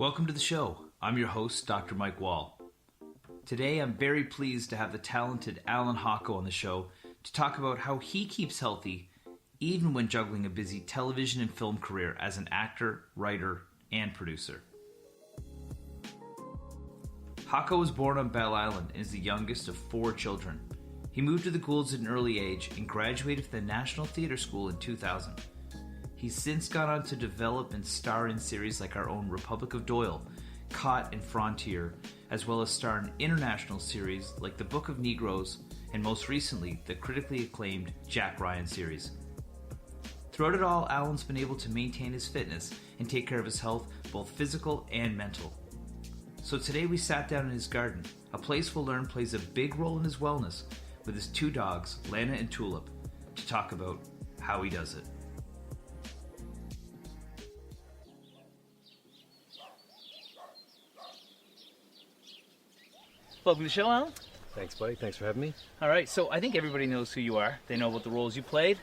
Welcome to the show. I'm your host, Dr. Mike Wall. Today, I'm very pleased to have the talented Alan Hawco on the show to talk about how he keeps healthy even when juggling a busy television and film career as an actor, writer, and producer. Hawco was born on Belle Island and is the youngest of 4 children. He moved to the Goulds at an early age and graduated from the National Theatre School in 2000. He's since gone on to develop and star in series like our own Republic of Doyle, Caught and Frontier, as well as star in international series like The Book of Negroes and most recently the critically acclaimed Jack Ryan series. Throughout it all, Alan's been able to maintain his fitness and take care of his health, both physical and mental. So today we sat down in his garden, a place we'll learn plays a big role in his wellness, with his 2 dogs, Lana and Tulip, to talk about how he does it. Welcome to the show, Alan. Thanks, buddy. Thanks for having me. All right, so I think everybody knows who you are. They know about the roles you played.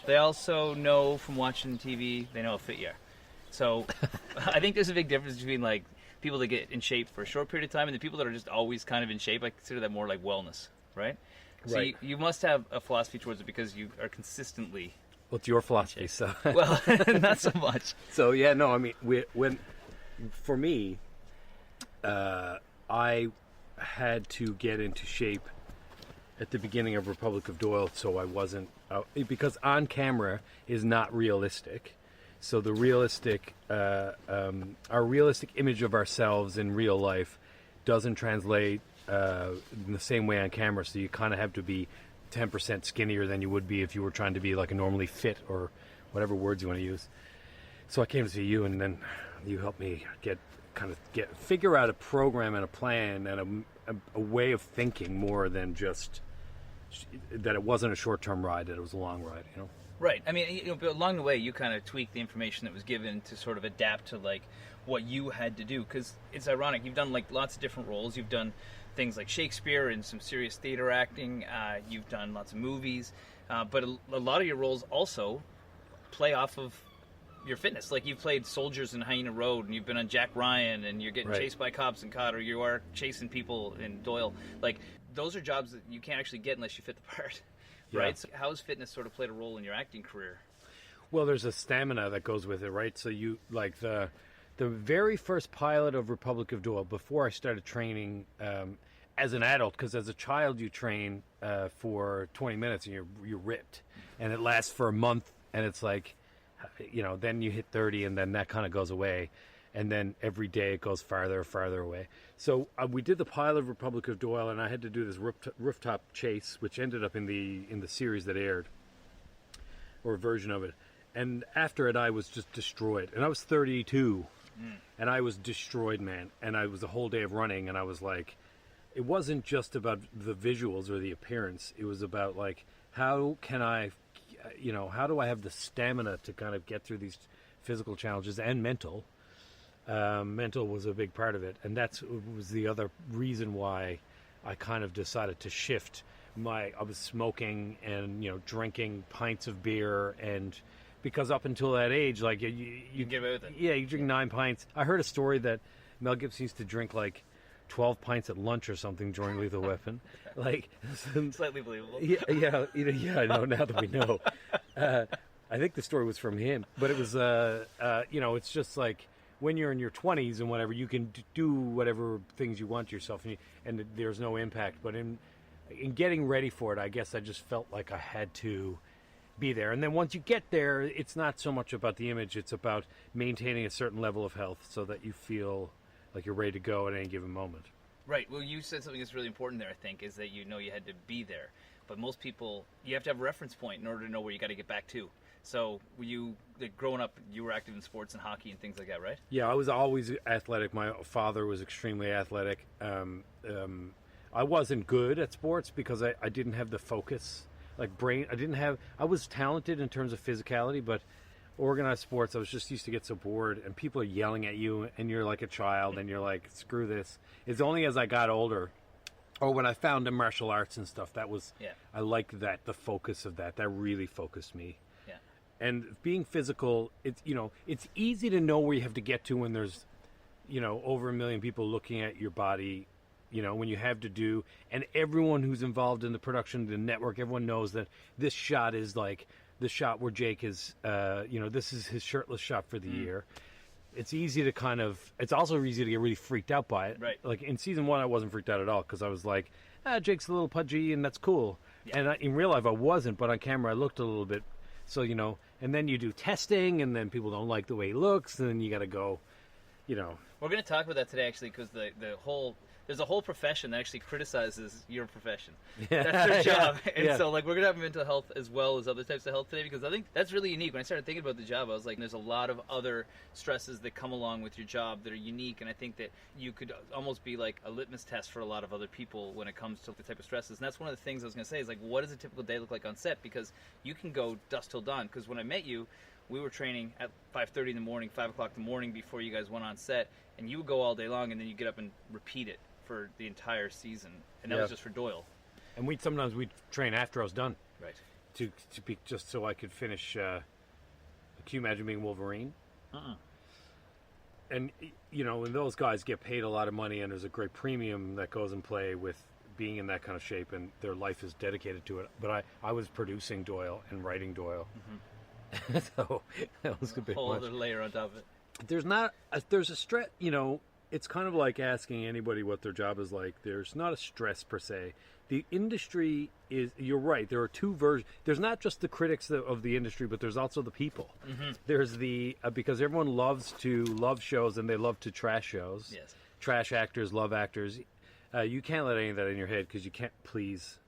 They also know from watching TV, they know how fit you are. So I think there's a big difference between like people that get in shape for a short period of time and the people that are just always kind of in shape. I consider that more like wellness, right? So right. You must have a philosophy towards it because you are consistently... Well, it's your philosophy, so... Well, not so much. So, yeah, no, I mean, for me, I had to get into shape at the beginning of Republic of Doyle, so I wasn't... because on camera is not realistic. So the realistic... our realistic image of ourselves in real life doesn't translate in the same way on camera, so you kind of have to be 10% skinnier than you would be if you were trying to be like a normally fit, or whatever words you want to use. So I came to see you, and then you helped me figure out a program and a plan and a way of thinking more than just that it wasn't a short-term ride, that it was a long ride, you know? Right. I mean, but along the way, you kind of tweaked the information that was given to sort of adapt to like what you had to do. Because it's ironic, you've done like lots of different roles. You've done things like Shakespeare and some serious theater acting. You've done lots of movies, but a lot of your roles also play off of your fitness. Like you've played soldiers in Hyena Road, and you've been on Jack Ryan, and you're getting chased by cops in Caught, or you are chasing people in Doyle. Like those are jobs that you can't actually get unless you fit the part. Right. Yeah. So how has fitness sort of played a role in your acting carear? Well, there's a stamina that goes with it, right? So you like the very first pilot of Republic of Doyle, before I started training as an adult, because as a child you train for 20 minutes and you're ripped, and it lasts for a month, and it's like, you know, then you hit 30 and then that kind of goes away, and then every day it goes farther and farther away. So we did the pilot of Republic of Doyle, and I had to do this rooftop chase, which ended up in the series that aired, or a version of it. And after it, I was just destroyed. And I was 32, and I was destroyed, man. And I was a whole day of running, and I was like, it wasn't just about the visuals or the appearance. It was about, like, how can I, how do I have the stamina to kind of get through these physical challenges and mental. Mental was a big part of it, and that was the other reason why I kind of decided to shift. I was smoking and drinking pints of beer, and because up until that age, like you get away with it. Yeah, you drink 9 pints. I heard a story that Mel Gibson used to drink like 12 pints at lunch or something during Lethal Weapon. Like slightly believable. Yeah. I know now that we know. I think the story was from him, but it was it's just like, when you're in your 20s and whatever, you can do whatever things you want to yourself, and there's no impact. But in getting ready for it, I guess I just felt like I had to be there. And then once you get there, it's not so much about the image. It's about maintaining a certain level of health so that you feel like you're ready to go at any given moment. Right. Well, you said something that's really important there, I think, is that you had to be there. But most people, you have to have a reference point in order to know where you got to get back to. So, were you, like, growing up, you were active in sports and hockey and things like that, right? Yeah, I was always athletic. My father was extremely athletic. I wasn't good at sports because I didn't have the focus, like brain. I was talented in terms of physicality, but organized sports, I was just used to get so bored, and people are yelling at you, and you're like a child, and you're like, screw this. It's only as I got older, or when I found the martial arts and stuff, I liked that, the focus of that really focused me. And being physical, it's easy to know where you have to get to when there's over 1 million people looking at your body, when you have to do, and everyone who's involved in the production, the network, everyone knows that this shot is like the shot where Jake is, this is his shirtless shot for the year. It's easy to it's also easy to get really freaked out by it. Right. Like in season 1, I wasn't freaked out at all because I was like, Jake's a little pudgy and that's cool. Yeah. And in real life, I wasn't, but on camera, I looked a little bit. So, and then you do testing and then people don't like the way he looks. And then you got to go, We're going to talk about that today, actually, because there's a whole profession that actually criticizes your profession. Yeah. That's their job. Yeah. And so, we're going to have mental health as well as other types of health today, because I think that's really unique. When I started thinking about the job, I was like, there's a lot of other stresses that come along with your job that are unique, and I think that you could almost be like a litmus test for a lot of other people when it comes to the type of stresses. And that's one of the things I was going to say is, like, what does a typical day look like on set? Because you can go dusk till dawn. Because when I met you, we were training at 5:30 in the morning, 5 o'clock in the morning before you guys went on set, and you would go all day long, and then you get up and repeat it for the entire season, and that was just for Doyle. And sometimes we'd train after I was done. Right. To be just so I could finish. Can you imagine being Wolverine? And and those guys get paid a lot of money, and there's a great premium that goes in play with being in that kind of shape, and their life is dedicated to it. But I was producing Doyle and writing Doyle, so that was a bit whole much. other layer on top of it. There's a stress. It's kind of like asking anybody what their job is like. There's not a stress per se. The industry is, you're right, there are two versions. There's not just the critics of the industry, but there's also the people. There's because everyone loves to love shows and they love to trash shows. Yes. Trash actors, love actors. You can't let any of that in your head because you can't please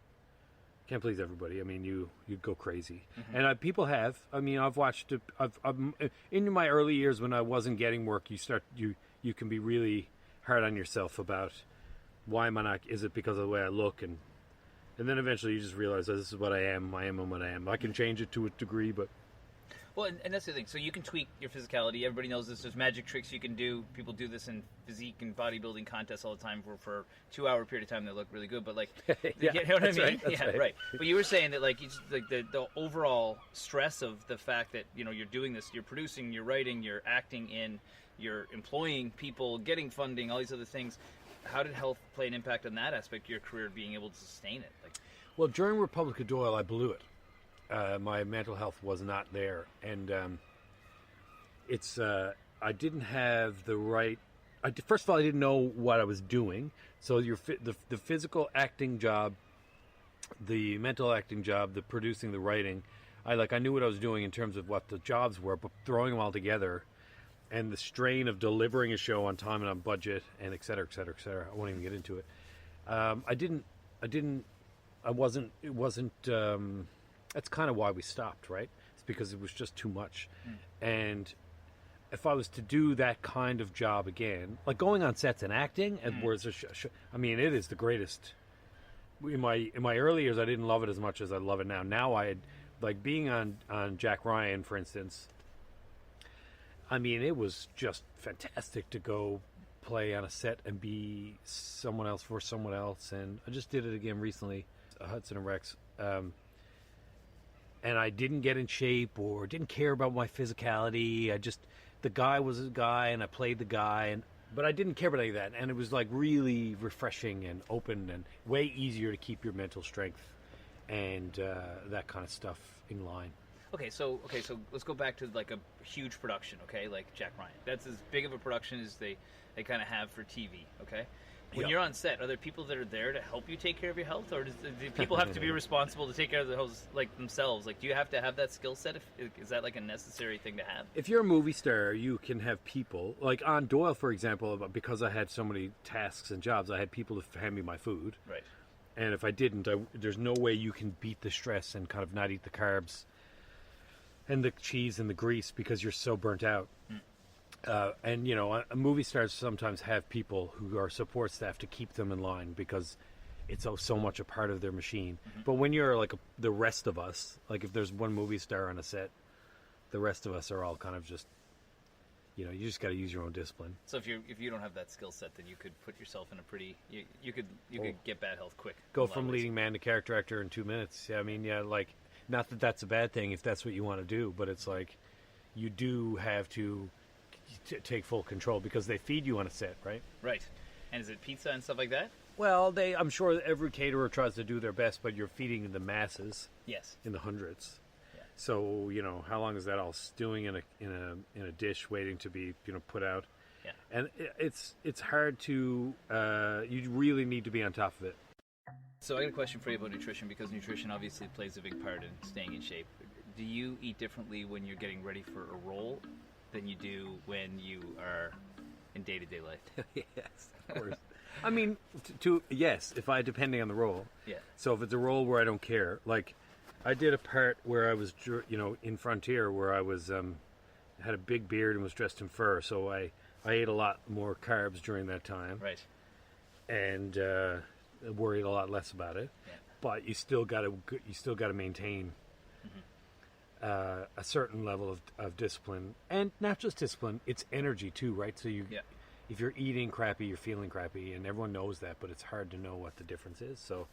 everybody. I mean, you'd go crazy. And people have. I mean, I've watched. In my early years when I wasn't getting work, you can be really hard on yourself about why am I not? Is it because of the way I look? And then eventually you just realize this is what I am. I am what I am. I can change it to a degree, but. Well, and that's the thing. So you can tweak your physicality. Everybody knows this. There's magic tricks you can do. People do this in physique and bodybuilding contests all the time for a 2-hour period of time. They look really good. But yeah, you know what I mean? Right, yeah, right. But you were saying that the overall stress of the fact that you're doing this, you're producing, you're writing, you're acting in, you're employing people, getting funding, all these other things. How did health play an impact on that aspect of your career, being able to sustain it? Well, during Republic of Doyle, I blew it. My mental health was not there, and I didn't have the right. First of all, I didn't know what I was doing. So the physical acting job, the mental acting job, the producing, the writing, I knew what I was doing in terms of what the jobs were, but throwing them all together, and the strain of delivering a show on time and on budget, and et cetera, et cetera, et cetera. I won't even get into it. It wasn't. That's kind of why we stopped, right? It's because it was just too much. And if I was to do that kind of job again, like going on sets and acting, and where it's I mean, it is the greatest. In my early years, I didn't love it as much as I love it now. Now being on Jack Ryan, for instance. I mean, it was just fantastic to go play on a set and be someone else for someone else. And I just did it again recently, Hudson and Rex. And I didn't get in shape or didn't care about my physicality. The guy was a guy and I played the guy, but I didn't care about any of that. And it was really refreshing and open and way easier to keep your mental strength and that kind of stuff in line. Okay, so let's go back to a huge production, okay, like Jack Ryan. That's as big of a production as they kind of have for TV, okay? When you're on set, are there people that are there to help you take care of your health, or do people have to be responsible to take care of their health themselves? Do you have to have that skill set? Is that a necessary thing to have? If you're a movie star, you can have people. Like on Doyle, for example, because I had so many tasks and jobs, I had people to hand me my food. Right. And if I didn't, there's no way you can beat the stress and kind of not eat the carbs and the cheese and the grease because you're so burnt out. And movie stars sometimes have people who are support staff to keep them in line because it's so much a part of their machine. But when you're the rest of us, if there's one movie star on a set, the rest of us are all kind of just, you just got to use your own discipline. So if you don't have that skill set, then you could put yourself in a pretty you could get bad health quick. Go from leading man to character actor in 2 minutes. Yeah, I mean, not that that's a bad thing if that's what you want to do, but it's you do have to take full control because they feed you on a set, right? Right. And is it pizza and stuff like that? Well, I'm sure every caterer tries to do their best, but you're feeding the masses. Yes. In the hundreds. Yeah. So how long is that all stewing in a dish, waiting to be put out? Yeah. And it's hard to you really need to be on top of it. So I got a question for you about nutrition, because nutrition obviously plays a big part in staying in shape. Do you eat differently when you're getting ready for a role than you do when you are in day-to-day life? Yes, of course. I mean, yes, depending on the role. Yeah. So if it's a role where I don't care, like I did a part where I was, in Frontier, where I was had a big beard and was dressed in fur, so I ate a lot more carbs during that time. Right. And worried a lot less about it. Yeah. But you still got to maintain a certain level of discipline, and not just discipline, it's energy too, right? So if you're eating crappy, you're feeling crappy, and everyone knows that, but it's hard to know what the difference is. So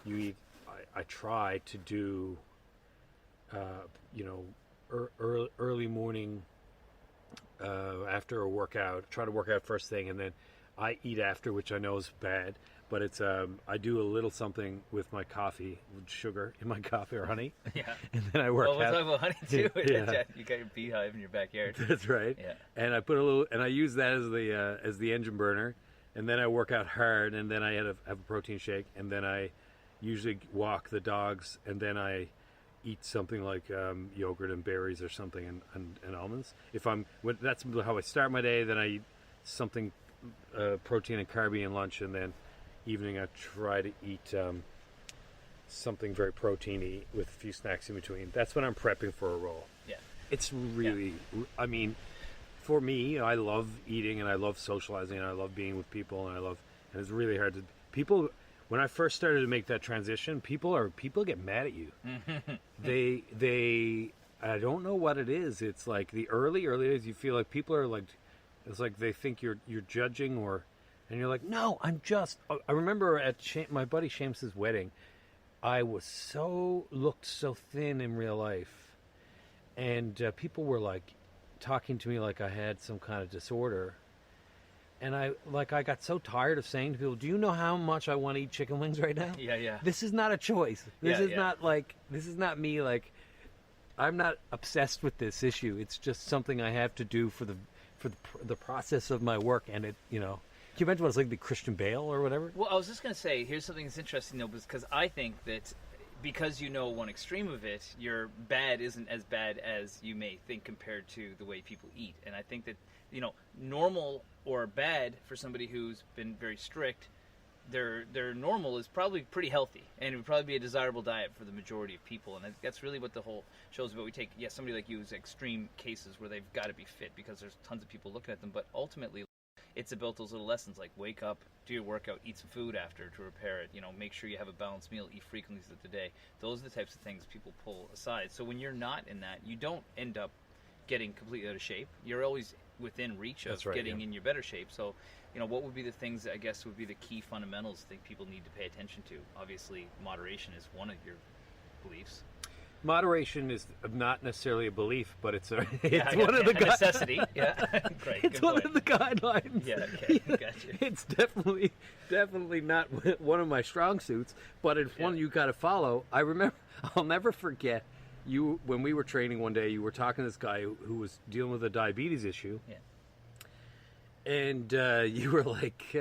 you eat. I try to do, early morning after a workout. Try to work out first thing, and then I eat after, which I know is bad. But it's I do a little something with my coffee, with sugar in my coffee or honey. Yeah. And then I work out. Well, we'll talk about honey too. Yeah. You got your beehive in your backyard. That's right. Yeah. And I put a little, and I use that as the engine burner. And then I work out hard, and then I have a protein shake, and then I usually walk the dogs, and then I eat something like yogurt and berries or something, and almonds. That's how I start my day. Then I eat something protein and carby in lunch, and then evening I try to eat something very proteiny with a few snacks in between. That's when I'm prepping for a role. Yeah. It's really, I mean, for me, I love eating and I love socializing and I love being with people, and it's really hard to people. When I first started to make that transition, people get mad at you. I don't know what it is. It's like the early days, you feel like people are like, it's like they think you're judging, and you're like, no, I'm just. I remember at my buddy Shams's wedding, I looked so thin in real life, and people were like talking to me like I had some kind of disorder. And I got so tired of saying to people, do you know how much I want to eat chicken wings right now? Yeah. This is not a choice. This is not me. Like, I'm not obsessed with this issue. It's just something I have to do for the process of my work. And can you imagine what it's like to be Christian Bale or whatever? Well, I was just going to say, here's something that's interesting, though, because I think that because one extreme of it, your bad isn't as bad as you may think compared to the way people eat. And I think that, normal or bad for somebody who's been very strict, their normal is probably pretty healthy, and it would probably be a desirable diet for the majority of people. And that's really what the whole show's about. We take, somebody like you is extreme cases where they've got to be fit because there's tons of people looking at them, but ultimately it's about those little lessons like wake up, do your workout, eat some food after to repair it, make sure you have a balanced meal, eat frequently throughout the day. Those are the types of things people pull aside. So when you're not in that, you don't end up getting completely out of shape. You're always within reach of getting in your better shape. So, what would be the things that I guess would be the key fundamentals I think people need to pay attention to? Obviously, moderation is one of your beliefs. Moderation is not necessarily a belief, but it's one of the necessity. Yeah, great. It's one of the guidelines. Yeah, okay, gotcha. It's definitely not one of my strong suits, but it's one you got to follow. I remember, I'll never forget. When we were training one day, you were talking to this guy who was dealing with a diabetes issue. Yeah. And you were like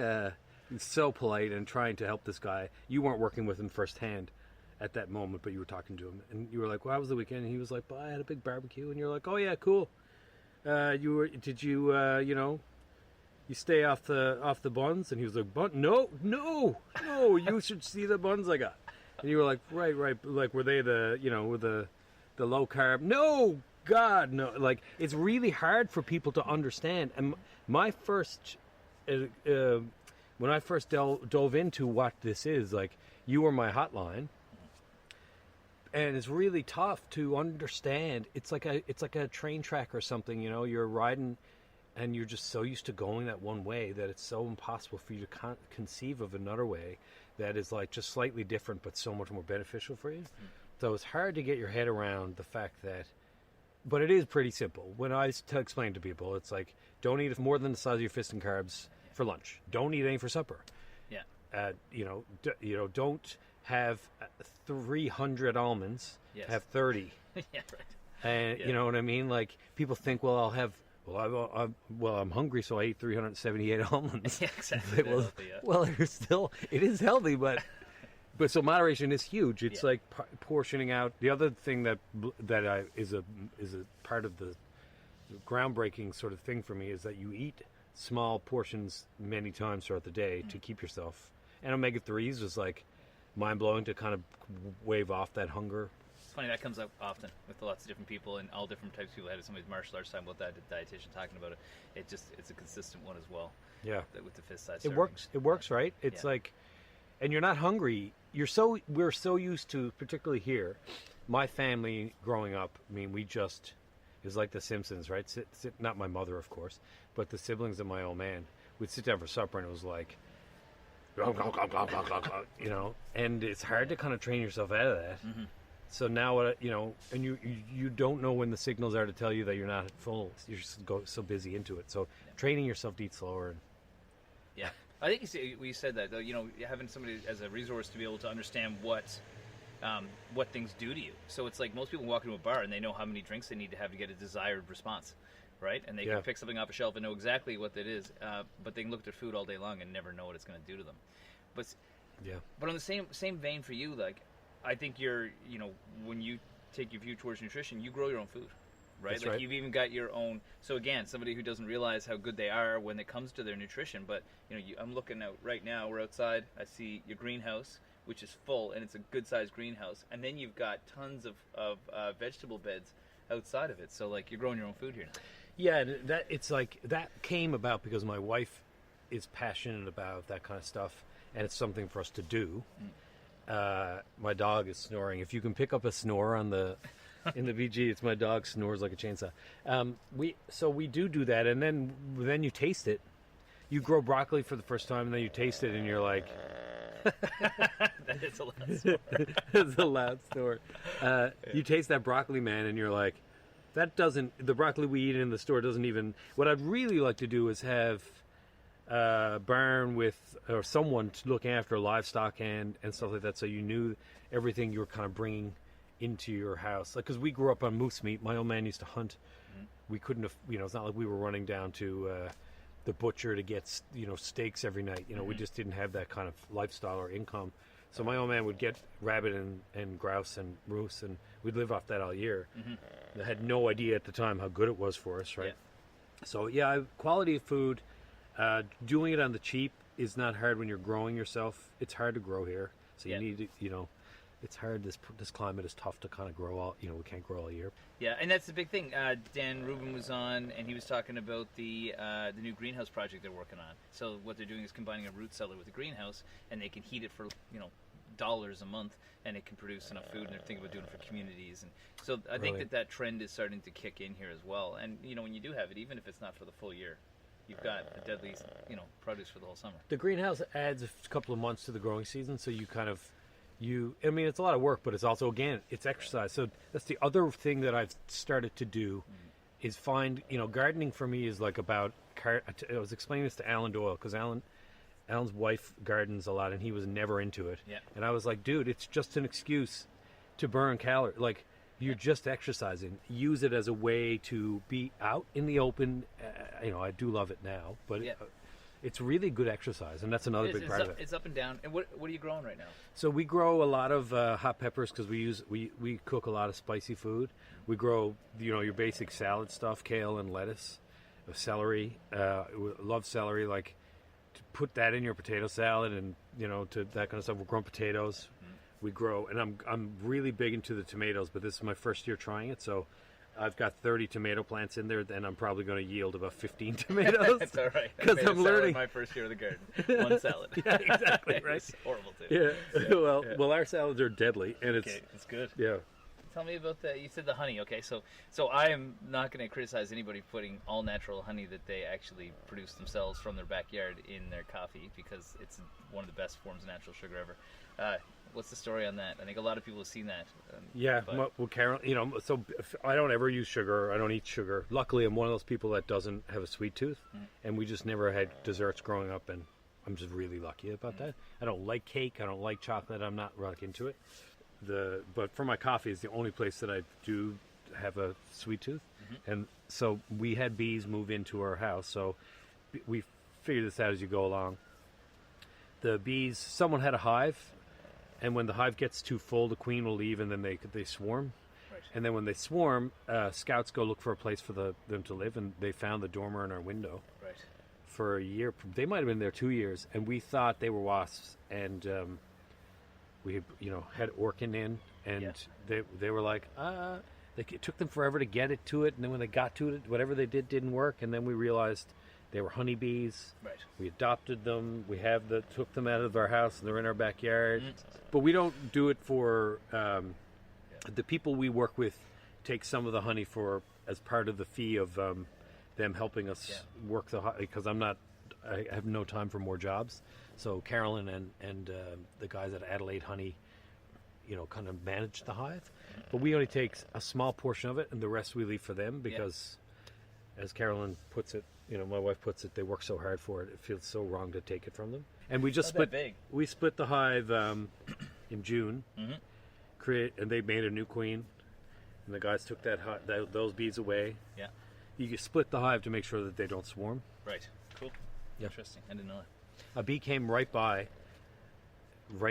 so polite and trying to help this guy. You weren't working with him firsthand at that moment, but you were talking to him. And you were like, well, how was the weekend? And he was like, well, I had a big barbecue. And you're like, oh, yeah, cool. You stay off the buns? And he was like, no, you should see the buns I got. And you were like, right. Like, were they with the low carb? No, God, no. Like, it's really hard for people to understand. And my first, when I first dove into what this is, like, you were my hotline, and it's really tough to understand. It's like a train track or something. You're riding, and you're just so used to going that one way that it's so impossible for you to conceive of another way that is like just slightly different but so much more beneficial for you. So it's hard to get your head around the fact that but it is pretty simple. When I explain to people, it's like, don't eat more than the size of your fist in carbs for lunch. Don't eat any for supper. Yeah. Don't have 300 almonds. Yes. Have 30. Yeah, right. And you know what I mean? Like, people think, well, I'm hungry, so I ate 378 almonds. Yeah, exactly. Like, Healthy, yeah. well, it is healthy, but so moderation is huge. It's like portioning out. The other thing that is a part of the groundbreaking sort of thing for me is that you eat small portions many times throughout the day to keep yourself. And omega-3s is like mind-blowing to kind of wave off that hunger. It's funny, that comes up often with lots of different people and all different types of people. I had somebody's martial arts talking about that, a dietitian talking about it. It's a consistent one as well. Yeah. With the fist size. It works. It works, right? It's like, and you're not hungry. We're so used to, particularly here, my family growing up, I mean, it was like The Simpsons, right? Not my mother, of course, but the siblings of my old man would sit down for supper, and it was like, you know, and it's hard to kind of train yourself out of that. Mm-hmm. So now, and you don't know when the signals are to tell you that you're not full. You're just so busy into it. So training yourself to eat slower. Yeah. I think we said that, though, having somebody as a resource to be able to understand what things do to you. So it's like most people walk into a bar and they know how many drinks they need to have to get a desired response, right? And they can pick something off a shelf and know exactly what it is, but they can look at their food all day long and never know what it's going to do to them. But on the same vein for you, like, I think when you take your view towards nutrition, you grow your own food. Right? That's like right. You've even got your own. So again, somebody who doesn't realize how good they are when it comes to their nutrition. But I'm looking out right now. We're outside. I see your greenhouse, which is full, and it's a good-sized greenhouse. And then you've got tons of vegetable beds outside of it. So like you're growing your own food here now. Yeah, that came about because my wife is passionate about that kind of stuff, and it's something for us to do. My dog is snoring. If you can pick up a snore on the. In the BG, it's my dog snores like a chainsaw. We do that, and then you taste it. You grow broccoli for the first time, and then you taste it, and you're like, that is a loud snore. It's a loud snore. You taste that broccoli, man, and you're like, the broccoli we eat in the store doesn't even. What I'd really like to do is have a barn or someone to look after livestock and stuff like that, so you knew everything you were kind of bringing into your house, like, because we grew up on moose meat. My old man used to hunt. We couldn't have, it's not like we were running down to the butcher to get steaks every night. We just didn't have that kind of lifestyle or income. So my old man would get rabbit and grouse and moose, and we'd live off that all year. I had no idea at the time how good it was for us, right? So quality of food, doing it on the cheap is not hard when you're growing yourself. It's hard to grow here, so you need to, it's hard. This climate is tough to kind of grow all. We can't grow all year. Yeah, and that's the big thing. Dan Rubin was on, and he was talking about the new greenhouse project they're working on. So what they're doing is combining a root cellar with a greenhouse, and they can heat it for dollars a month, and it can produce enough food. And they're thinking about doing it for communities, and so I think that trend is starting to kick in here as well. And when you do have it, even if it's not for the full year, you've got a deadly produce for the whole summer. The greenhouse adds a couple of months to the growing season, so you kind of. It's a lot of work, but it's also, again, it's exercise. So that's the other thing that I've started to do is find, gardening for me is like about, I was explaining this to Alan Doyle, because Alan's wife gardens a lot, and he was never into it. Yeah. And I was like, dude, it's just an excuse to burn calories. Like, you're just exercising. Use it as a way to be out in the open. I do love it now, but it's really good exercise, and that's another big part of it. It's up and down. And what are you growing right now? So we grow a lot of hot peppers because we cook a lot of spicy food. We grow your basic salad stuff, kale and lettuce, celery. We love celery. Like, to put that in your potato salad, and to that kind of stuff. We're growing potatoes. We grow, and I'm really big into the tomatoes, but this is my first year trying it, so. I've got 30 tomato plants in there, and I'm probably going to yield about 15 tomatoes. That's all right. Because I'm learning. My first year of the garden, one salad. Yeah, exactly. Right. It's horrible too. Yeah. Well, our salads are deadly, and it's good. Yeah. Tell me about the. You said the honey. Okay, so I am not going to criticize anybody putting all natural honey that they actually produce themselves from their backyard in their coffee, because it's one of the best forms of natural sugar ever. What's the story on that? I think a lot of people have seen that. Well, Carol, so I don't ever use sugar. I don't eat sugar. Luckily, I'm one of those people that doesn't have a sweet tooth, and we just never had desserts growing up, and I'm just really lucky about that. I don't like cake. I don't like chocolate. I'm not really into it. But for my coffee is the only place that I do have a sweet tooth, and so we had bees move into our house. So we figured this out as you go along. The bees, someone had a hive, and when the hive gets too full, the queen will leave, and then they swarm. Right. And then when they swarm, scouts go look for a place for them to live, and they found the dormer in our window. Right. For a year. They might have been there 2 years, and we thought they were wasps, and we had Orkin in, and they were like, it took them forever to get it to it, and then when they got to it, whatever they did didn't work, and then we realized they were honeybees. Right. We adopted them. We took them out of our house, and they're in our backyard. But we don't do it for the people we work with. Take some of the honey as part of the fee of them helping us work because I have no time for more jobs. So Carolyn and the guys at Adelaide Honey, kind of manage the hive. But we only take a small portion of it, and the rest we leave for them because, as Carolyn puts it, my wife puts it, they work so hard for it. It feels so wrong to take it from them. And we just split the hive in June. And they made a new queen. And the guys took those bees away. Yeah. You split the hive to make sure that they don't swarm. Right. Cool. Yep. Interesting. I didn't know that. A bee came right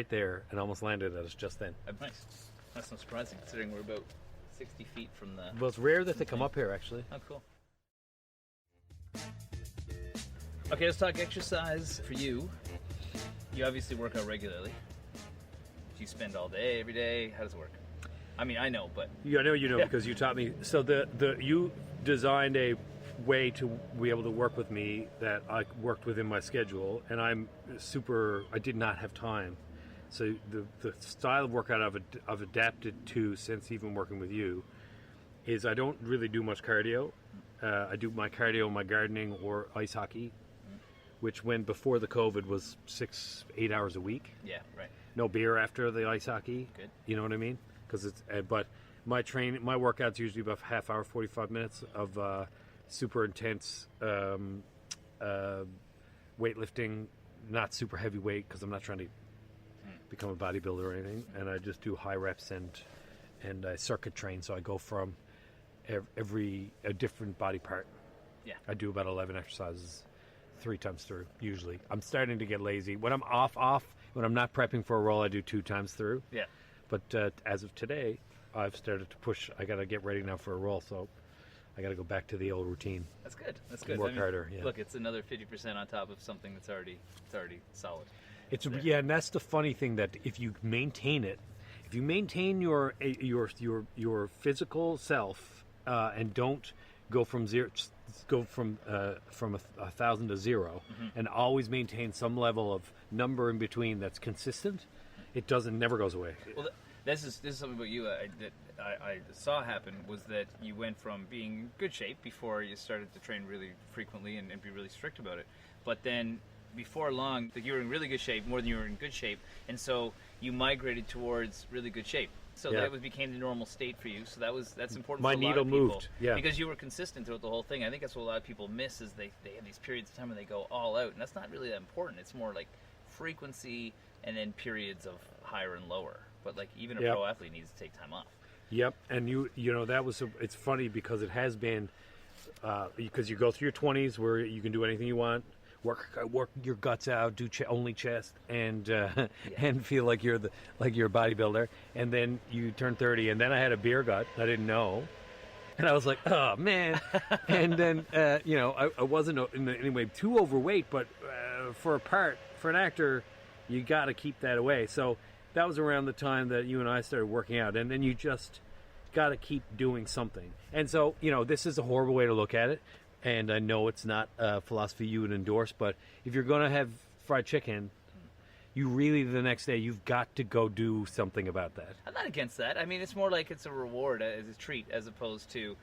there, and almost landed at us just then. Nice. That's not surprising, considering we're about 60 feet from the... Well, it's rare that they come up here, actually. Oh, cool. Okay, let's talk exercise for you. You obviously work out regularly. Do you spend all day, every day? How does it work? I mean, I know, but... I know you know because you taught me. So you designed a way to be able to work with me that I worked within my schedule, and I did not have time. So the style of workout I've adapted to since even working with you is I don't really do much cardio. I do my cardio, my gardening, or ice hockey, which before the COVID was 6-8 hours a week. Yeah, right. No beer after the ice hockey. Good. You know what I mean? Because but my workout's usually about half hour, 45 minutes of super intense weightlifting, not super heavy weight because I'm not trying to become a bodybuilder or anything, and I just do high reps and I circuit train, so I go from a different body part. Yeah. I do about 11 exercises 3 times through, usually. I'm starting to get lazy. When I'm off, when I'm not prepping for a roll, I do 2 times through. Yeah. But as of today, I've started to push. I got to get ready now for a roll, so I got to go back to the old routine. That's good. That's good. Work harder. Yeah. Look, it's another 50% on top of something that's already solid. And that's the funny thing, that if you maintain it, if you maintain your physical self and don't go from 1,000 to 0, and always maintain some level of number in between that's consistent, it never goes away. Well, this is something about you that I saw happen, was that you went from being in good shape before you started to train really frequently and be really strict about it, but then before long, you were in really good shape, more than you were in good shape, and so you migrated towards really good shape. So that became the normal state for you. So that's important. My for a lot needle of people, moved, because you were consistent throughout the whole thing. I think that's what a lot of people miss, is they have these periods of time when they go all out, and that's not really that important. It's more like frequency and then periods of higher and lower. But like even a pro athlete needs to take time off. Yep, and you know that was it's funny because it has been because you go through your 20s where you can do anything you want. Work your guts out, do only chest, and and feel like you're a bodybuilder. And then you turn 30, and then I had a beer gut. I didn't know, and I was like, oh man. And then I wasn't in any way too overweight, but for an actor, you got to keep that away. So that was around the time that you and I started working out, and then you just got to keep doing something. And so this is a horrible way to look at it. And I know it's not a philosophy you would endorse, but if you're going to have fried chicken, you really the next day you've got to go do something about that. I'm not against that. I mean, it's more like it's a reward, as a treat, as opposed to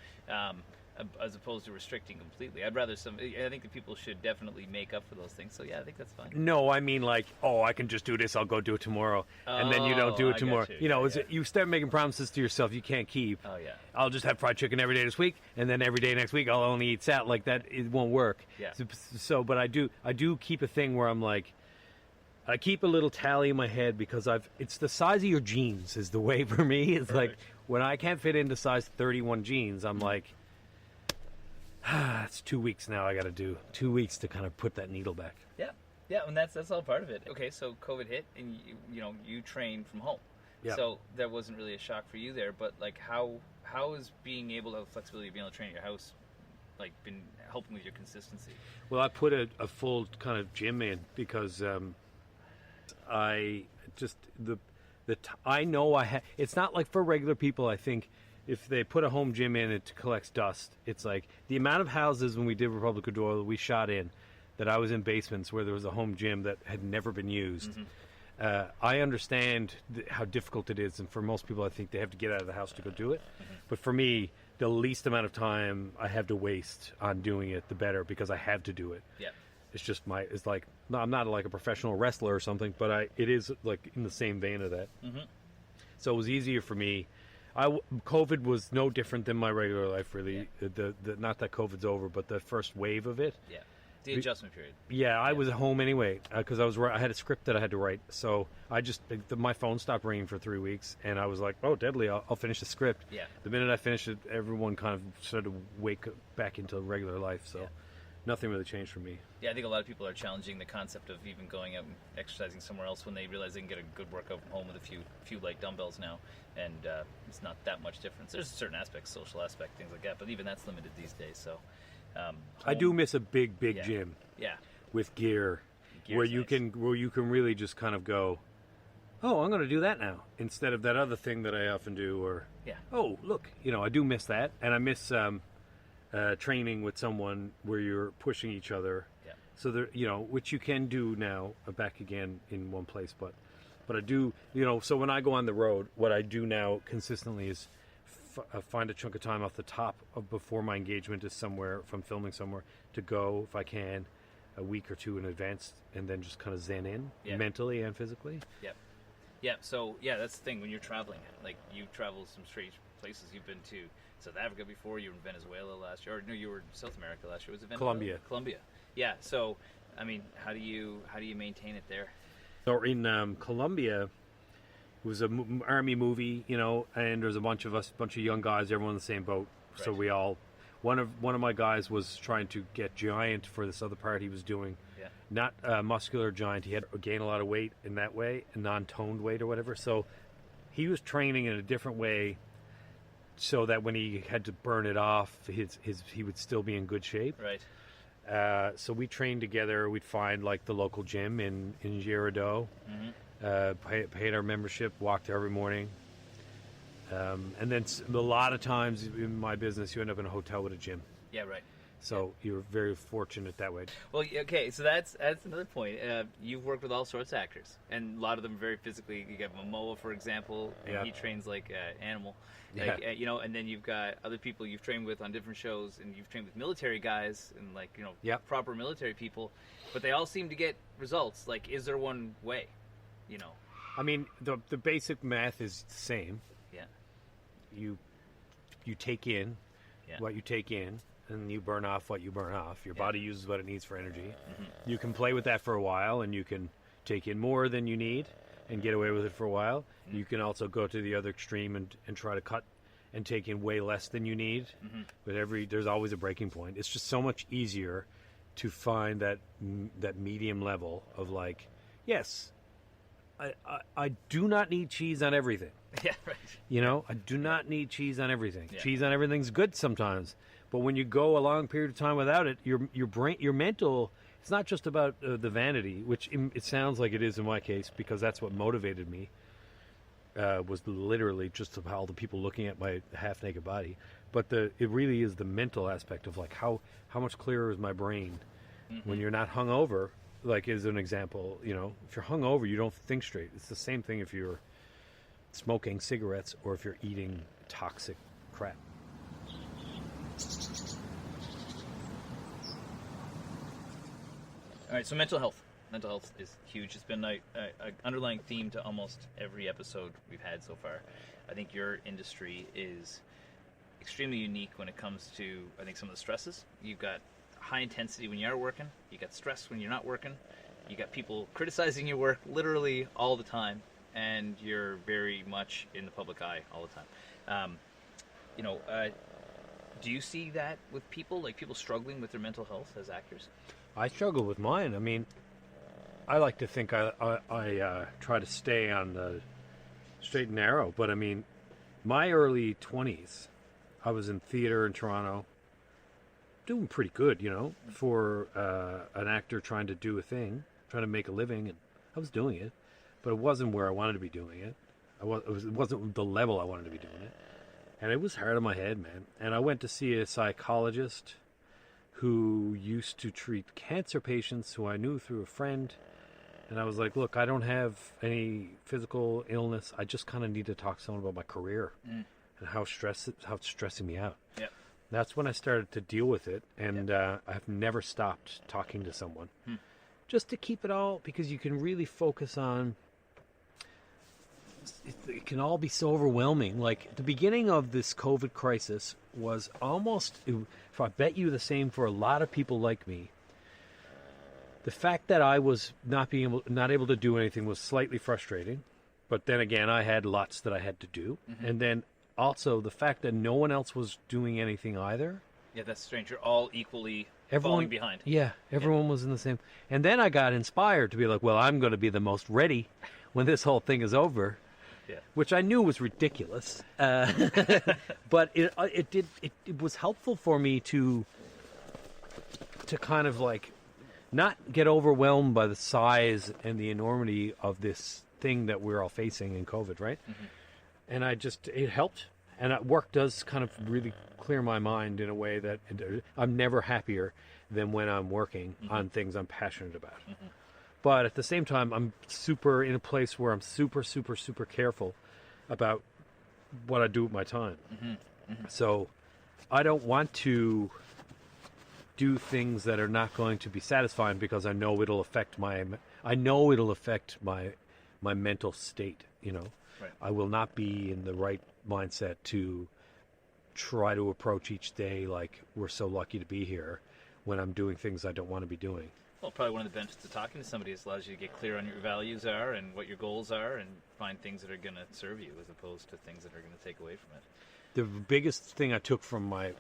restricting completely. I'd rather I think that people should definitely make up for those things. So yeah, I think that's fine. No, I mean like, oh, I can just do this. I'll go do it tomorrow, and then you don't do it tomorrow. You know, you start making promises to yourself you can't keep. Oh yeah. I'll just have fried chicken every day this week, and then every day next week I'll only eat salad. Like that, it won't work. Yeah. So, but I do keep a thing where I'm like, I keep a little tally in my head because it's the size of your jeans is the way for me. It's like when I can't fit into size 31 jeans, I'm like, it's 2 weeks now. I got to do 2 weeks to kind of put that needle back. Yeah, and that's all part of it. Okay, so COVID hit, and you trained from home. Yeah. So that wasn't really a shock for you there, but like how is being able to have flexibility of being able to train at your house like been helping with your consistency? Well, I put a full kind of gym in because I just I know I have. It's not like for regular people. I think if they put a home gym in, it collects dust. It's like the amount of houses when we did Republic of Doyle we shot in that I was in basements where there was a home gym that had never been used. Mm-hmm. I understand how difficult it is, and for most people, I think they have to get out of the house to go do it. Mm-hmm. But for me, the least amount of time I have to waste on doing it, the better, because I have to do it. Yeah. It's just it's like, no, I'm not like a professional wrestler or something, but it is like in the same vein of that. Mm-hmm. So it was easier for me. COVID was no different than my regular life, really. Yeah. Not that COVID's over, but the first wave of it. Yeah. The adjustment period. Yeah, I was at home anyway because I had a script that I had to write. So my phone stopped ringing for 3 weeks, and I was like, "Oh, deadly! I'll finish the script." Yeah. The minute I finished it, everyone kind of started to wake back into regular life. So nothing really changed for me. Yeah, I think a lot of people are challenging the concept of even going out and exercising somewhere else when they realize they can get a good workout from home with a few light dumbbells now, and it's not that much difference. There's certain aspects, social aspect, things like that, but even that's limited these days. So. I do miss a big gym. Yeah. With gear where you can really just kind of go, oh, I'm going to do that now instead of that other thing that I often do. Or oh, look, I do miss that, and I miss training with someone where you're pushing each other. Yeah. So there, which you can do now back again in one place, but I do, So when I go on the road, what I do now consistently is. Find a chunk of time off the top of before my engagement is somewhere, if I'm filming somewhere, to go, if I can, a week or two in advance, and then just kind of zen in mentally and physically. Yep. Yeah, so, that's the thing when you're traveling. Like, you travel some strange places. You've been to South Africa before, you were in Venezuela last year, or no, you were in South America last year. Was it Venezuela? Colombia. Yeah, so, I mean, how do you maintain it there? So in Colombia... It was an army movie, and there's a bunch of young guys, everyone in the same boat. Right. So we all, one of my guys was trying to get giant for this other part he was doing. Yeah. Not muscular giant. He had to gain a lot of weight in that way, a non-toned weight or whatever. So he was training in a different way so that when he had to burn it off, he would still be in good shape. Right. So we trained together. We'd find like the local gym in Girardot. Mm-hmm. Paid our membership, walked there every morning. And then a lot of times in my business, you end up in a hotel with a gym. Yeah, right. So you're very fortunate that way. Well, okay, so that's another point. You've worked with all sorts of actors, and a lot of them very physically. You got Momoa, for example, and he trains like an animal. Like, and then you've got other people you've trained with on different shows, and you've trained with military guys and proper military people, but they all seem to get results. Like, is there one way? I mean, the basic math is the same. Yeah. You take in what you take in, and you burn off what you burn off. Your body uses what it needs for energy. Mm-hmm. You can play with that for a while, and you can take in more than you need and get away with it for a while. Mm-hmm. You can also go to the other extreme and try to cut and take in way less than you need. Mm-hmm. But there's always a breaking point. It's just so much easier to find that medium level of like, yes, I do not need cheese on everything. Yeah, right. I do not need cheese on everything. Yeah. Cheese on everything's good sometimes, but when you go a long period of time without it, your brain, your mental, it's not just about the vanity, which it sounds like it is in my case because that's what motivated me. Was literally just about all the people looking at my half-naked body, but it really is the mental aspect of like how much clearer is my brain when you're not hungover. like as an example, if you're hungover, you don't think straight. It's the same thing if you're smoking cigarettes or if you're eating toxic crap. All right, so mental health. Mental health is huge. It's been an underlying theme to almost every episode we've had so far. I think your industry is extremely unique when it comes to, I think, some of the stresses. You've got high intensity when you are working. You got stress when you're not working. You got people criticizing your work literally all the time, and you're very much in the public eye all the time. Do you see that with people, like people struggling with their mental health as actors? I struggle with mine. I mean, I like to think I try to stay on the straight and narrow, but I mean, my early 20s, I was in theater in Toronto, doing pretty good, for an actor trying to do a thing, trying to make a living, and I was doing it, but it wasn't where I wanted to be doing it. It wasn't the level I wanted to be doing it, and it was hard on my head, man. And I went to see a psychologist who used to treat cancer patients, who I knew through a friend. And I was like, look, I don't have any physical illness. I just kind of need to talk to someone about my career and how it's stressing me out. Yep. That's when I started to deal with it. And I've never stopped talking to someone. Just to keep it all, because you can really focus on... It can all be so overwhelming. Like, the beginning of this COVID crisis was almost... If I bet you the same for a lot of people like me. The fact that I was not able to do anything was slightly frustrating, but then again, I had lots that I had to do, and then also the fact that no one else was doing anything either. Yeah, that's strange. You're all equally falling behind. Yeah, everyone was in the same. And then I got inspired to be like, well, I'm going to be the most ready when this whole thing is over. Yeah. Which I knew was ridiculous, but it was helpful for me to kind of like not get overwhelmed by the size and the enormity of this thing that we're all facing in COVID, right? And it helped, and work does kind of really clear my mind in a way that I'm never happier than when I'm working on things I'm passionate about. But at the same time, I'm in a place where I'm super, super, super careful about what I do with my time. So I don't want to do things that are not going to be satisfying because I know it'll affect my mental state. Right. I will not be in the right mindset to try to approach each day like we're so lucky to be here when I'm doing things I don't want to be doing. Well, probably one of the benefits of talking to somebody is allows you to get clear on your values are and what your goals are, and find things that are going to serve you as opposed to things that are going to take away from it. The biggest thing I took from my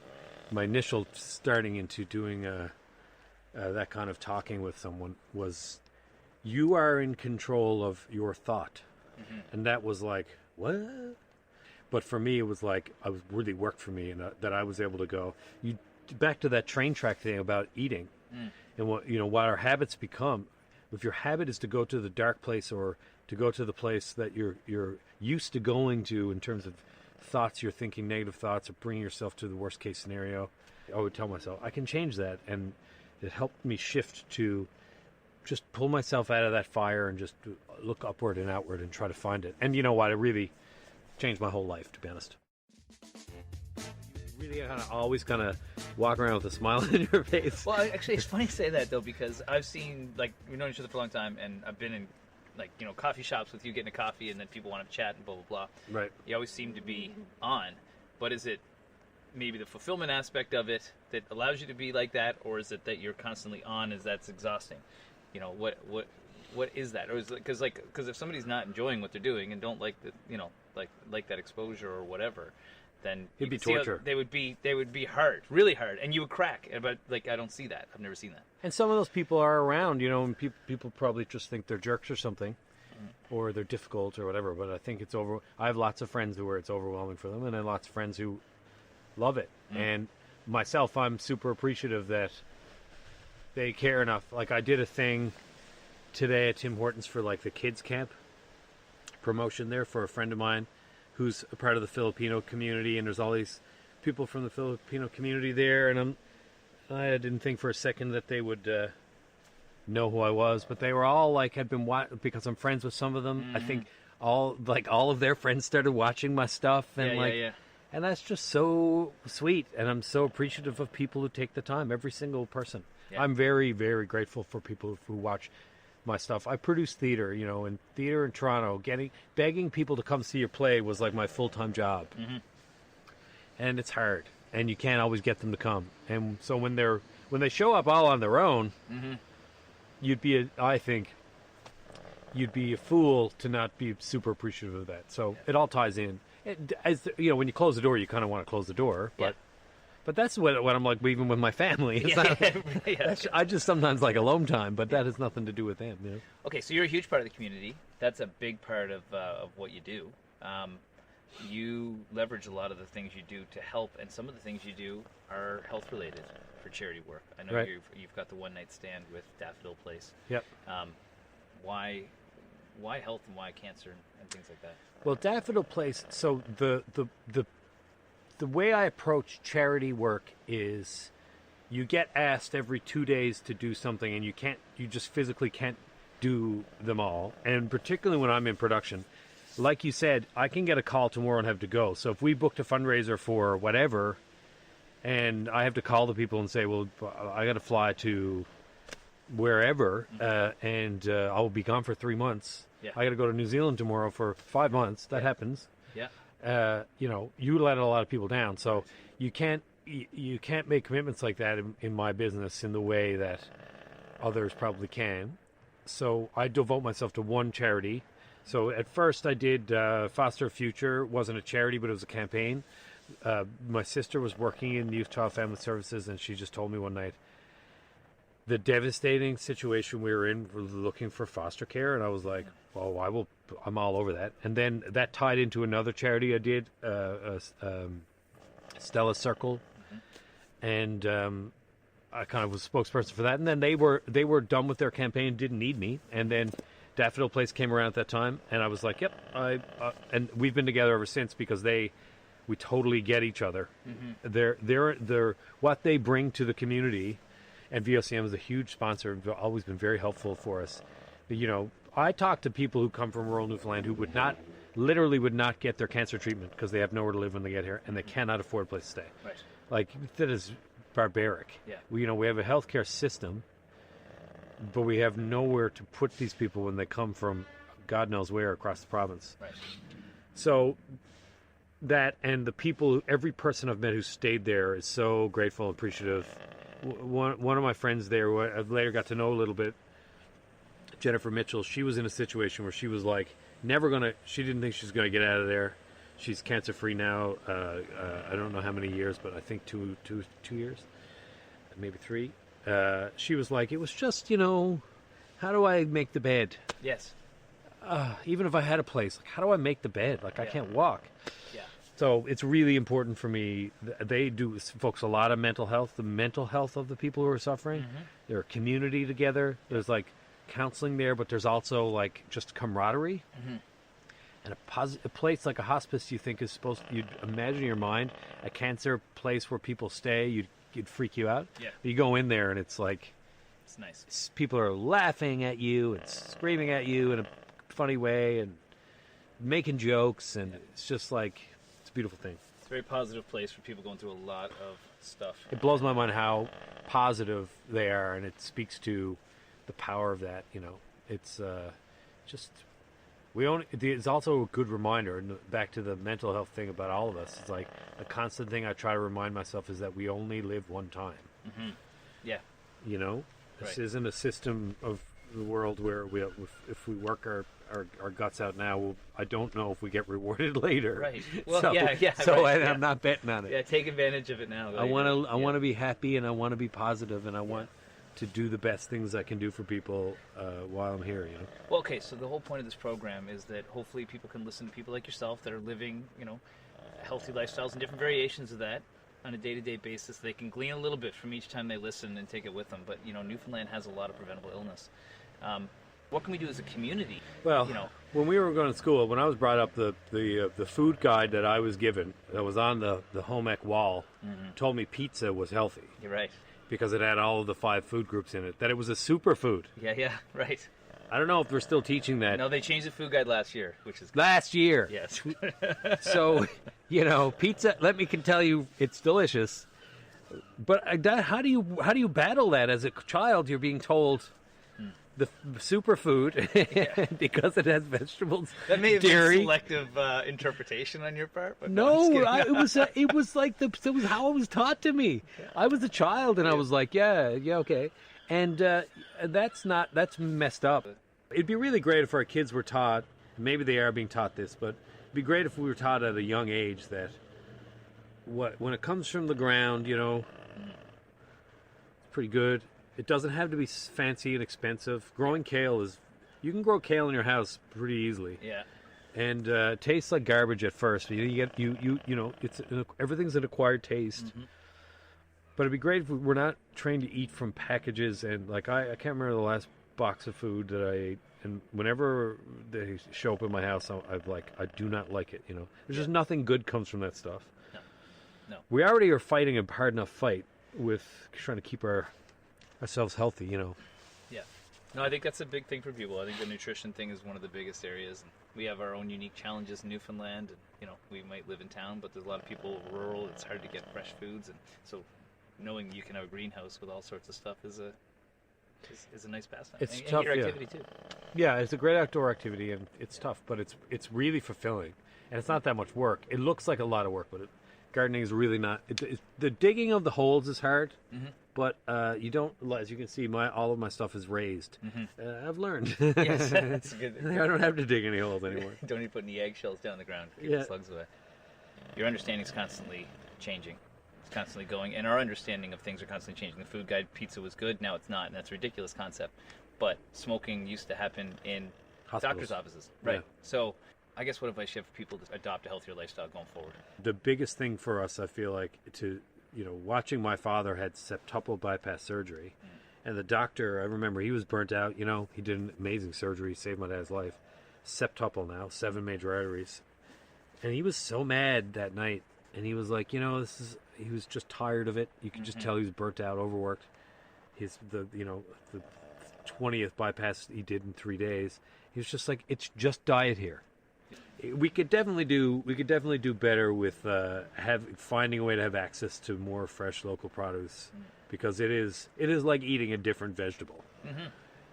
initial starting into doing that kind of talking with someone was, you are in control of your thought. And that was like, what? But for me, it was like, I was really worked for me, and that I was able to go, back to that train track thing about eating. And what our habits become. If your habit is to go to the dark place or to go to the place that you're used to going to in terms of thoughts, you're thinking negative thoughts or bringing yourself to the worst case scenario, I would tell myself I can change that, and it helped me shift to just pull myself out of that fire and just look upward and outward and try to find it. And you know what? It really changed my whole life, to be honest. Really always kind of walk around with a smile on your face. Well, actually, it's funny to say that, though, because I've seen, like, we've known each other for a long time, and I've been in, like, coffee shops with you getting a coffee, and then people want to chat and blah, blah, blah. Right. You always seem to be on. But is it maybe the fulfillment aspect of it that allows you to be like that, or is it that you're constantly on as that's exhausting? What is that? Or is it, because if somebody's not enjoying what they're doing and don't like the, like that exposure or whatever, then it'd be torture. They would be hard, really hard, and you would crack. But I don't see that. I've never seen that. And some of those people are around, and people probably just think they're jerks or something, or they're difficult or whatever. But I think it's over. I have lots of friends where it's overwhelming for them, and I have lots of friends who love it. And myself, I'm super appreciative that they care enough. Like, I did a thing today at Tim Hortons for like the kids camp promotion there for a friend of mine who's a part of the Filipino community, and there's all these people from the Filipino community there, and I didn't think for a second that they would know who I was, but they were all like had been because I'm friends with some of them. I think all of their friends started watching my stuff, and and that's just so sweet. And I'm so appreciative of people who take the time. Every single person. Yeah. I'm very, very grateful for people who watch my stuff. I produce theater, and theater in Toronto. Begging people to come see your play was like my full-time job, and it's hard, and you can't always get them to come. And so when they show up all on their own, I think you'd be a fool to not be super appreciative of that. So it all ties in. When you close the door, you kind of want to close the door, but that's what I'm like, even with my family. I just sometimes like alone time, but that has nothing to do with them. Okay, so you're a huge part of the community. That's a big part of what you do. You leverage a lot of the things you do to help, and some of the things you do are health related for charity work. I know you've got the one night stand with Daffodil Place. Yep. Why health and why cancer and things like that? Well, Daffodil Place. So the way I approach charity work is, you get asked every 2 days to do something, and you just physically can't do them all. And particularly when I'm in production, like you said, I can get a call tomorrow and have to go. So if we booked a fundraiser for whatever, and I have to call the people and say, well, I got to fly to wherever, and I'll be gone for 3 months. Yeah. I got to go to New Zealand tomorrow for 5 months. That happens. Yeah. You let a lot of people down. So you can't make commitments like that in my business in the way that others probably can. So I devote myself to one charity. So at first I did Foster a Future. It wasn't a charity, but it was a campaign. My sister was working in Youth Child Family Services, and she just told me one night the devastating situation we were in, was looking for foster care, and I was like, well, I'm all over that. And then that tied into another charity I did, Stella Circle, and I kind of was spokesperson for that. And then they were done with their campaign, didn't need me, and then Daffodil Place came around at that time, and I was like, yep, and we've been together ever since, because we totally get each other. They're what they bring to the community, and VOCM is a huge sponsor, always been very helpful for us. But, I talk to people who come from rural Newfoundland who would not get their cancer treatment because they have nowhere to live when they get here, and they cannot afford a place to stay. Right. Like, that is barbaric. Yeah. We have a healthcare system, but we have nowhere to put these people when they come from God knows where across the province. Right. So that, and the people, every person I've met who stayed there is so grateful and appreciative. One of my friends there, who I later got to know a little bit, Jennifer Mitchell, she was in a situation where she was like, she didn't think she was going to get out of there. She's cancer free now. I don't know how many years, but I think two years, maybe 3. She was like, it was just, how do I make the bed? Yes. Even if I had a place, like, how do I make the bed? Like, I can't walk. Yeah. So it's really important for me. They do focus a lot on mental health, the mental health of the people who are suffering. They're a community together. There's like counseling there, but there's also like just camaraderie. And a place like a hospice, you think is you'd imagine in your mind, a cancer place where people stay, you'd freak you out. Yeah. But you go in there and it's like, it's nice. People are laughing at you and screaming at you in a funny way and making jokes, and it's just like, it's a beautiful thing. It's a very positive place for people going through a lot of stuff. It blows my mind how positive they are, and it speaks to the power of that. It's just, it's also a good reminder, and back to the mental health thing about all of us, it's like a constant thing I try to remind myself is that we only live one time. Yeah. This isn't a system of the world where if we work our guts out now, I don't know if we get rewarded later. Right. Well, so I'm not betting on it. Yeah, take advantage of it now. I want to be happy, and I want to be positive, and I want to do the best things I can do for people while I'm here. Well, okay. So the whole point of this program is that hopefully people can listen to people like yourself that are living, healthy lifestyles and different variations of that on a day-to-day basis. They can glean a little bit from each time they listen and take it with them. But Newfoundland has a lot of preventable illness. What can we do as a community? Well, when we were going to school, when I was brought up, the food guide that I was given, that was on the home ec wall, told me pizza was healthy. You're right. because it had all of the 5 food groups in it, that it was a superfood. Yeah, right. I don't know if we're still teaching that. No, they changed the food guide last year, which is good. Last year. Yes. So, pizza, let me can tell you, it's delicious. But how do you battle that as a child? You're being told the superfood because it has vegetables, that may have dairy. been selective interpretation on your part. But No, it was it was how it was taught to me. Yeah. I was a child, and I was like, yeah, okay, and that's messed up. It'd be really great if our kids were taught. Maybe they are being taught this, but it'd be great if we were taught at a young age that when it comes from the ground, it's pretty good. It doesn't have to be fancy and expensive. Growing kale you can grow kale in your house pretty easily. Yeah. And it tastes like garbage at first. Everything's an acquired taste. Mm-hmm. But it'd be great if we were not trained to eat from packages. And I can't remember the last box of food that I ate. And whenever they show up in my house, I do not like it. There's just nothing good comes from that stuff. No. We already are fighting a hard enough fight with trying to keep ourselves healthy. Yeah. No, I think that's a big thing for people. I think the nutrition thing is one of the biggest areas. And we have our own unique challenges in Newfoundland, and we might live in town, but there's a lot of people rural. It's hard to get fresh foods, and so knowing you can have a greenhouse with all sorts of stuff is a nice pastime. It's and tough, your activity too. Yeah, it's a great outdoor activity, and it's tough, but it's really fulfilling, and it's not that much work. It looks like a lot of work, but gardening is really not. The digging of the holes is hard, mm-hmm. but you don't. As you can see, all of my stuff is raised. Mm-hmm. I've learned. Yes, that's good. I don't have to dig any holes anymore. Don't need to put any eggshells down the ground to keep the slugs away. Your understanding is constantly changing. It's constantly going, and our understanding of things are constantly changing. The food guide, pizza was good, now it's not, and that's a ridiculous concept. But smoking used to happen in doctors' offices, right? Yeah. So I guess what advice you have for people to adopt a healthier lifestyle going forward? The biggest thing for us, I feel like, watching my father had septuple bypass surgery, and the doctor, I remember he was burnt out. He did an amazing surgery, saved my dad's life. Septuple now, 7 major arteries, and he was so mad that night, and he was like, he was just tired of it. You could just tell he was burnt out, overworked. The 20th bypass he did in 3 days. He was just like, it's just diet here. We could definitely do better with finding a way to have access to more fresh local produce, because it is like eating a different vegetable. Mm-hmm.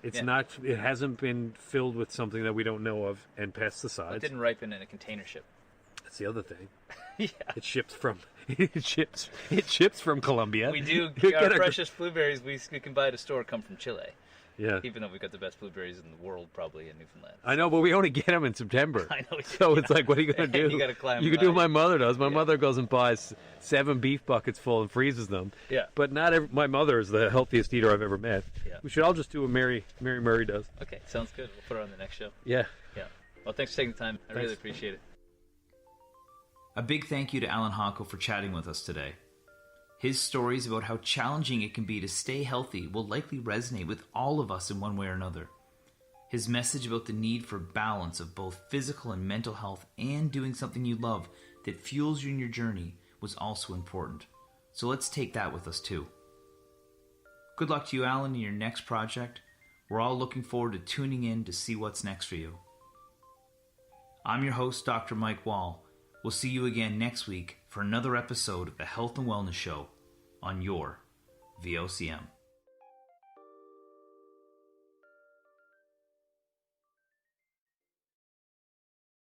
It's not. It hasn't been filled with something that we don't know of and pesticides. It didn't ripen in a container ship. That's the other thing. Yeah. It ships from Colombia. We do. Our freshest blueberries we can buy at a store come from Chile. Yeah. Even though we've got the best blueberries in the world, probably, in Newfoundland. I know, but we only get them in September. I know. So it's like, what are you going to do? You got to climb. You can do what my mother does. My mother goes and buys 7 beef buckets full and freezes them. Yeah. But my mother is the healthiest eater I've ever met. Yeah. We should all just do what Mary Murray does. Okay, sounds good. We'll put her on the next show. Yeah. Yeah. Well, thanks for taking the time. I really appreciate it. A big thank you to Alan Hawco for chatting with us today. His stories about how challenging it can be to stay healthy will likely resonate with all of us in one way or another. His message about the need for balance of both physical and mental health and doing something you love that fuels you in your journey was also important. So let's take that with us too. Good luck to you, Alan, in your next project. We're all looking forward to tuning in to see what's next for you. I'm your host, Dr. Mike Wall. We'll see you again next week for another episode of the Health and Wellness Show on your VOCM.